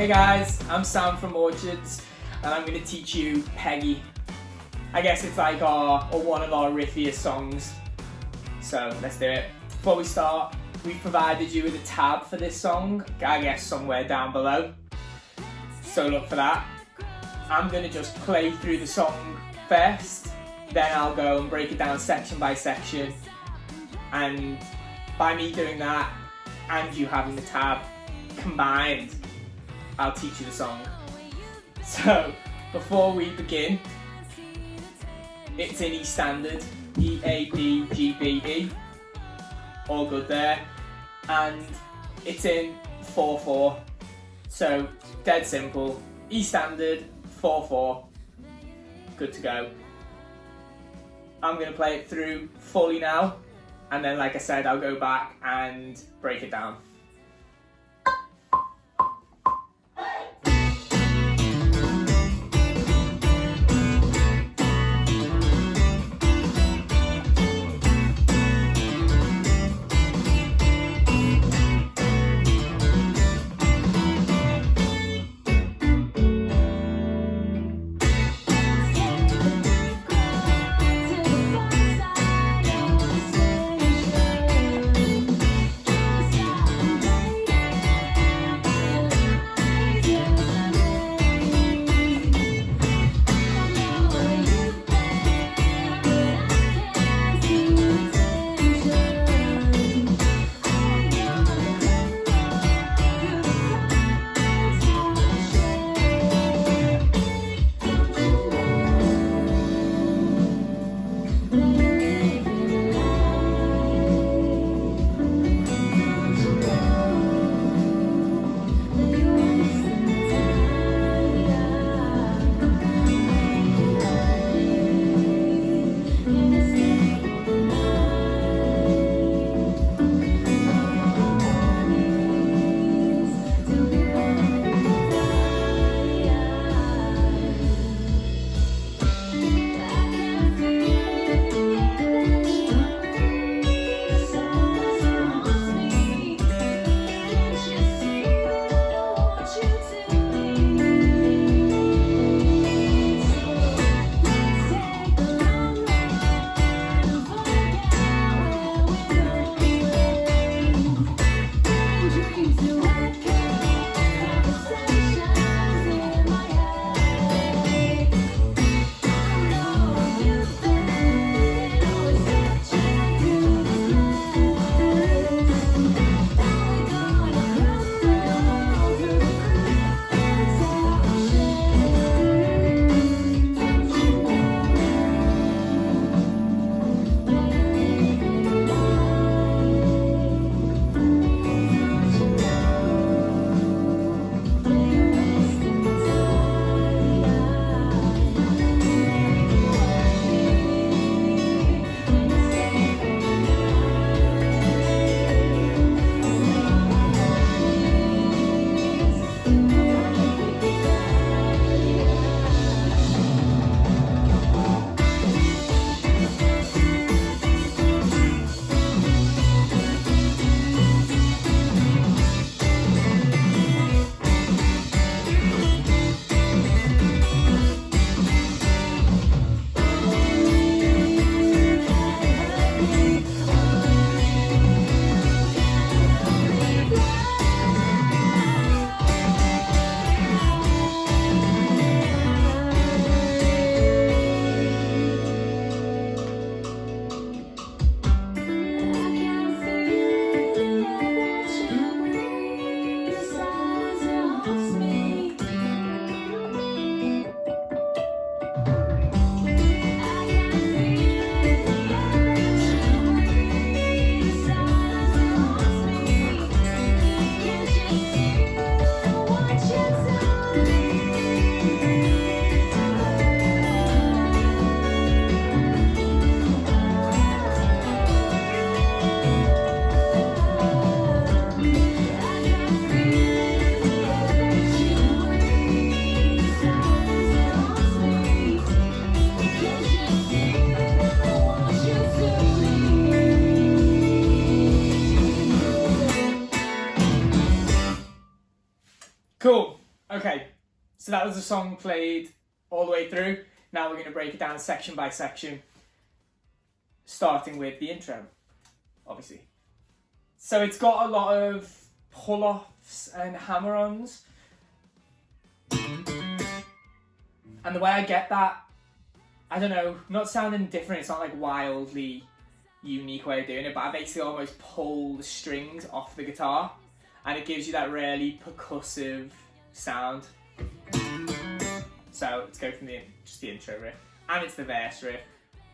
Hey guys, I'm Sam from Orchards and I'm going to teach you Peggy. I guess it's like one of our riffiest songs. So let's do it. Before we start, we've provided you with a tab for this song, I guess somewhere down below. So look for that. I'm going to just play through the song first, then I'll go and break it down section by section. And by me doing that and you having the tab combined, I'll teach you the song. So before we begin, it's in E standard, E, A, D, G, B, E, all good there, and it's in 4/4, so dead simple, E standard, 4/4, good to go. I'm going to play it through fully now, and then like I said, I'll go back and break it down. Cool. Okay, so that was the song played all the way through. Now we're going to break it down section by section, starting with the intro, obviously. So it's got a lot of pull-offs and hammer-ons. And the way I get that, I don't know, not sounding different, it's not like wildly unique way of doing it, but I basically almost pull the strings off the guitar and it gives you that really percussive sound. So let's go from just the intro riff, and it's the verse riff,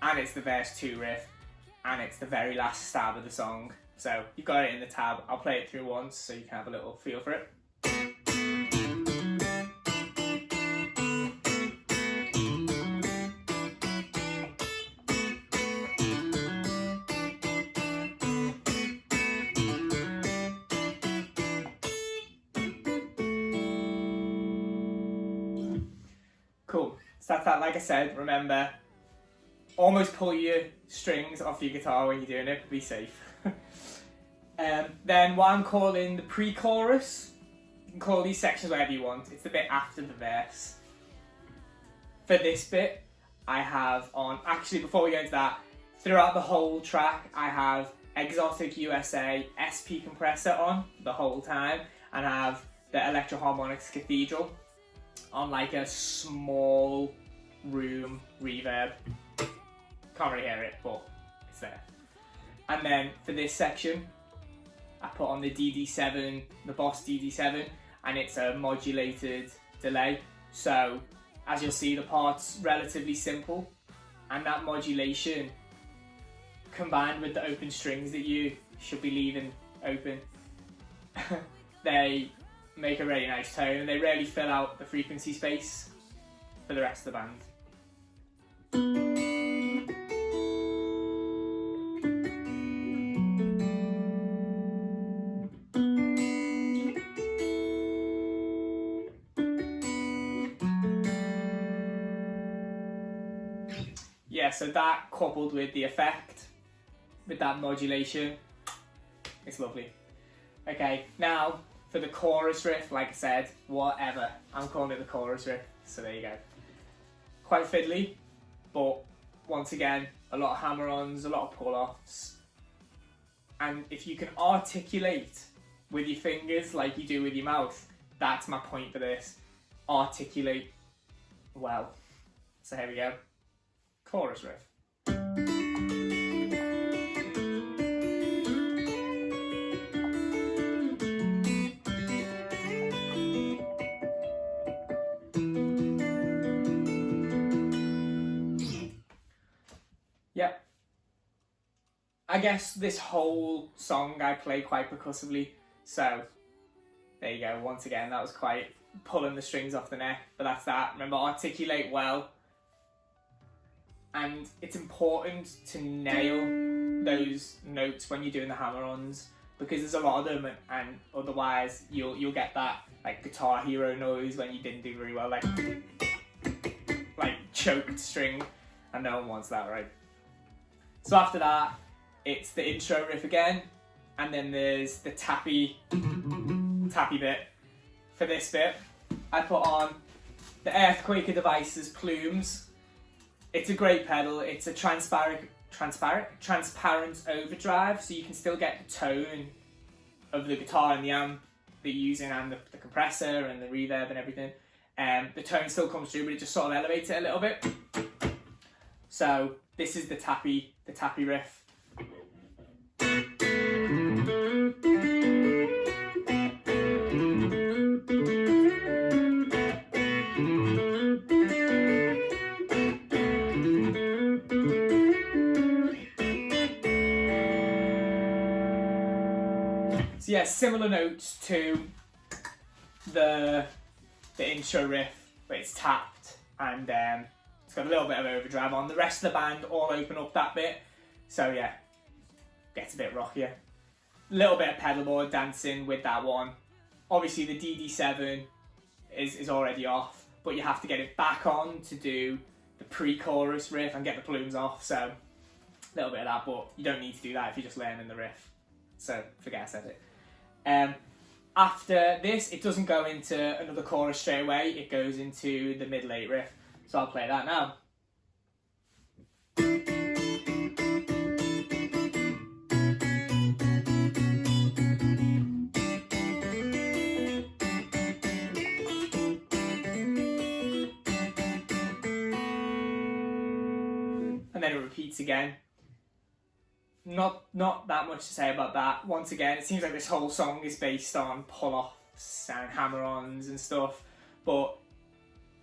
and it's the verse 2 riff, and it's the very last stab of the song. So you've got it in the tab. I'll play it through once so you can have a little feel for it. Cool. So that's that. Like I said, remember, almost pull your strings off your guitar when you're doing it. Be safe. Then what I'm calling the pre-chorus, you can call these sections whatever you want. It's the bit after the verse. For this bit, I have on, actually before we go into that, throughout the whole track, I have Exotic USA SP compressor on the whole time, and I have the Electro Harmonics Cathedral on like a small room reverb. Can't really hear it, but it's there. And then for this section, I put on the DD7, the Boss DD7, and it's a modulated delay. So as you'll see, the part's relatively simple, and that modulation combined with the open strings that you should be leaving open, they make a really nice tone, and they really fill out the frequency space for the rest of the band. Yeah, so that coupled with the effect, with that modulation, it's lovely. Okay, now for the chorus riff, like I said, whatever. I'm calling it the chorus riff, so there you go. Quite fiddly, but once again, a lot of hammer-ons, a lot of pull-offs. And if you can articulate with your fingers like you do with your mouth, that's my point for this. Articulate well. So here we go. Chorus riff. Yep. I guess this whole song I play quite percussively, so there you go. Once again, that was quite pulling the strings off the neck, but that's that. Remember, articulate well. And it's important to nail those notes when you're doing the hammer-ons, because there's a lot of them, and otherwise you'll get that like Guitar Hero noise when you didn't do very well, like choked string, and no one wants that, right? So after that, it's the intro riff again, and then there's the tappy bit. For this bit, I put on the Earthquaker Devices Plumes. It's a great pedal. It's a transparent overdrive, so you can still get the tone of the guitar and the amp that you're using, and the compressor and the reverb and everything. The tone still comes through, but it just sort of elevates it a little bit. So this is the tappy riff. So yeah, similar notes to the intro riff, but it's tapped, and it's got a little bit of overdrive on. The rest of the band all open up that bit, so yeah, gets a bit rockier. A little bit of pedalboard dancing with that one. Obviously the DD7 is already off, but you have to get it back on to do the pre-chorus riff and get the plumes off, so a little bit of that, but you don't need to do that if you're just learning the riff. So forget I said it. after this, it doesn't go into another chorus straight away, it goes into the middle 8 riff. So I'll play that now. And then it repeats again. Not that much to say about that. Once again, it seems like this whole song is based on pull-offs and hammer-ons and stuff, but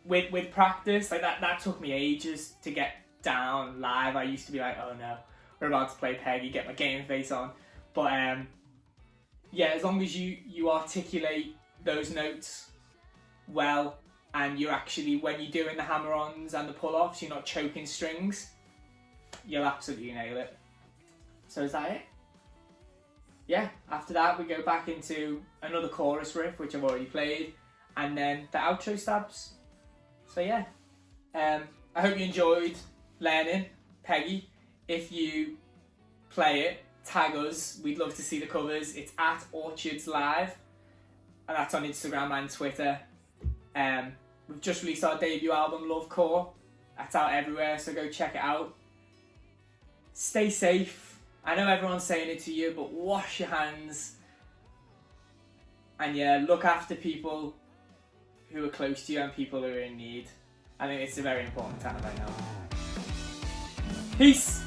with practice, like that took me ages to get down live. I used to be like, oh no, we're about to play Peggy, get my game face on. But yeah, as long as you articulate those notes well, and you're actually, when you're doing the hammer-ons and the pull-offs, you're not choking strings, you'll absolutely nail it. So is that it? Yeah, after that we go back into another chorus riff, which I've already played, and then the outro stabs. So yeah, I hope you enjoyed learning Peggy. If you play it, tag us. We'd love to see the covers. It's at Orchards Live, and that's on Instagram and Twitter. We've just released our debut album, Love Core. That's out everywhere, so go check it out. Stay safe. I know everyone's saying it to you, but wash your hands. And yeah, look after people who are close to you and people who are in need. I think it's a very important time right now. Peace!